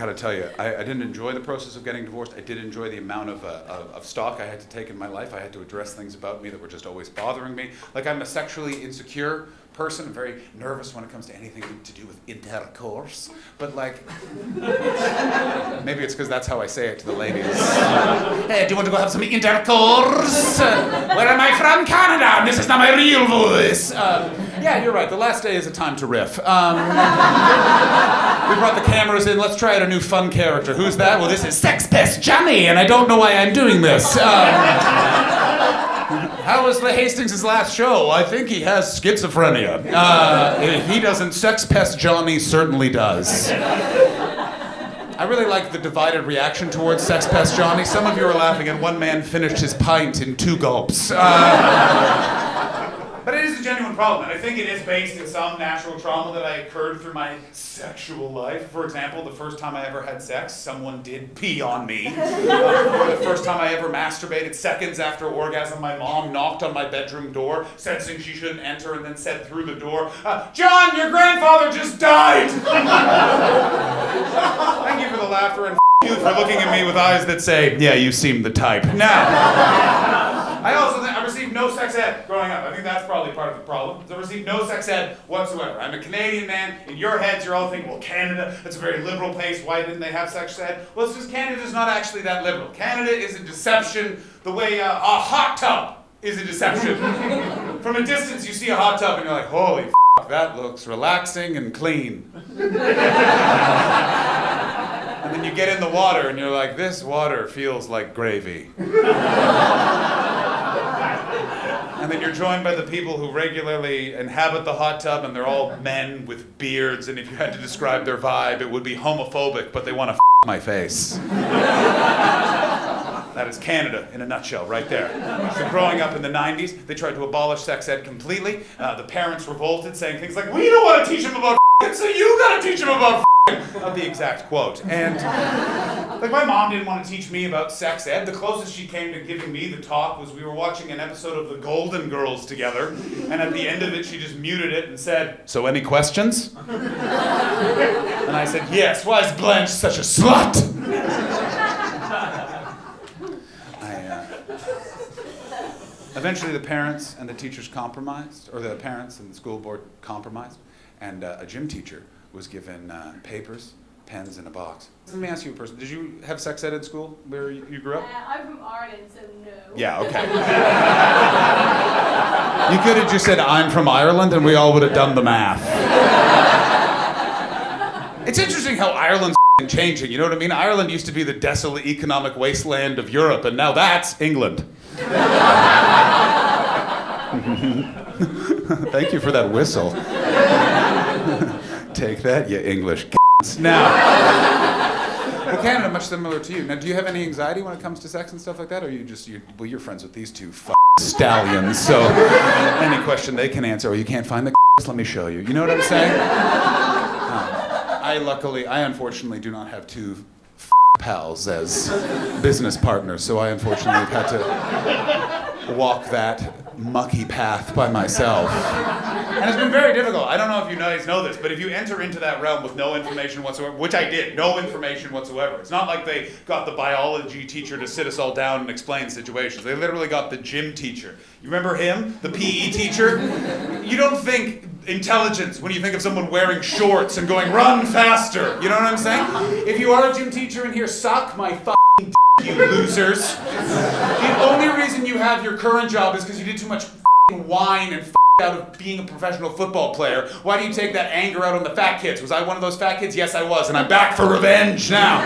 gotta tell you, I didn't enjoy the process of getting divorced. I did enjoy the amount of stock I had to take in my life. I had to address things about me that were just always bothering me. Like, I'm a sexually insecure person. I'm very nervous when it comes to anything to do with intercourse. But like, maybe it's because that's how I say it to the ladies. Hey, do you want to go have some intercourse? Where am I from? Canada. This is not my real voice. Yeah, you're right. The last day is a time to riff. We brought the cameras in. Let's try out a new fun character. Who's that? Well, this is Sex Pest Johnny, and I don't know why I'm doing this. How was the Hastings' last show? I think he has schizophrenia. If he doesn't, Sex Pest Johnny certainly does. I really like the divided reaction towards Sex Pest Johnny. Some of you are laughing, and one man finished his pint in 2 gulps. But it is a genuine problem, and I think it is based in some natural trauma that I occurred through my sexual life. For example, the first time I ever had sex, someone did pee on me. Or the first time I ever masturbated, seconds after orgasm, my mom knocked on my bedroom door, sensing she shouldn't enter, and then said through the door, "John, your grandfather just died!" Thank you for the laughter, and you for looking at me with eyes that say, "Yeah, you seem the type." Now, I received no sex ed growing up. I think that's probably part of the problem. I received no sex ed whatsoever. I'm a Canadian man. In your heads, you're all thinking, well, Canada, that's a very liberal place. Why didn't they have sex ed? Well, it's because Canada's not actually that liberal. Canada is a deception the way a hot tub is a deception. From a distance, you see a hot tub and you're like, holy f***, that looks relaxing and clean. And then you get in the water and you're like, this water feels like gravy. And then you're joined by the people who regularly inhabit the hot tub, and they're all men with beards, and if you had to describe their vibe, it would be homophobic, but they want to f*** my face. That is Canada in a nutshell, right there. So growing up in the 90s, they tried to abolish sex ed completely. The parents revolted, saying things like, we don't want to teach them about f***ing, so you gotta teach them about f***ing. Not the exact quote. And like, my mom didn't want to teach me about sex ed. The closest she came to giving me the talk was we were watching an episode of The Golden Girls together, and at the end of it, she just muted it and said, "So any questions?" And I said, "Yes, why is Blanche such a slut?" Eventually the parents and the teachers compromised, or the parents and the school board compromised, and a gym teacher was given papers, pens, and a box. Let me ask you a person. Did you have sex ed at school where you grew up? I'm from Ireland, so no. Yeah, okay. You could have just said, I'm from Ireland, and we all would have done the math. It's interesting how Ireland's changing, you know what I mean? Ireland used to be the desolate economic wasteland of Europe, and now that's England. Thank you for that whistle. Take that, you English c***s. Now, well, Canada, much similar to you. Now, do you have any anxiety when it comes to sex and stuff like that? Or are you just, you're friends with these two stallions, so any question they can answer, or you can't find the c***s, let me show you. You know what I'm saying? I unfortunately do not have two pals as business partners, so I unfortunately have had to walk that mucky path by myself. And it's been very difficult. I don't know if you guys know this, but if you enter into that realm with no information whatsoever, which I did, no information whatsoever. It's not like they got the biology teacher to sit us all down and explain situations. They literally got the gym teacher. You remember him? The PE teacher? You don't think intelligence when you think of someone wearing shorts and going, run faster. You know what I'm saying? If you are a gym teacher in here, suck my f***ing d***, you losers. The only reason you have your current job is because you did too much f***ing wine and out of being a professional football player. Why do you take that anger out on the fat kids? Was I one of those fat kids? Yes, I was, and I'm back for revenge now.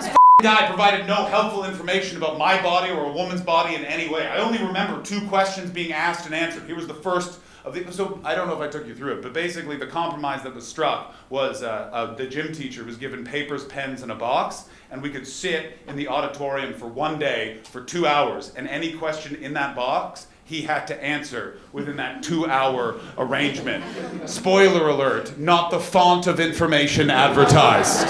This guy provided no helpful information about my body or a woman's body in any way. I only remember 2 questions being asked and answered. He was the first of the, so I don't know if I took you through it, but basically the compromise that was struck was the gym teacher was given papers, pens, and a box, and we could sit in the auditorium for 1 day for 2 hours, and any question in that box he had to answer within that 2-hour arrangement. Spoiler alert, not the font of information advertised.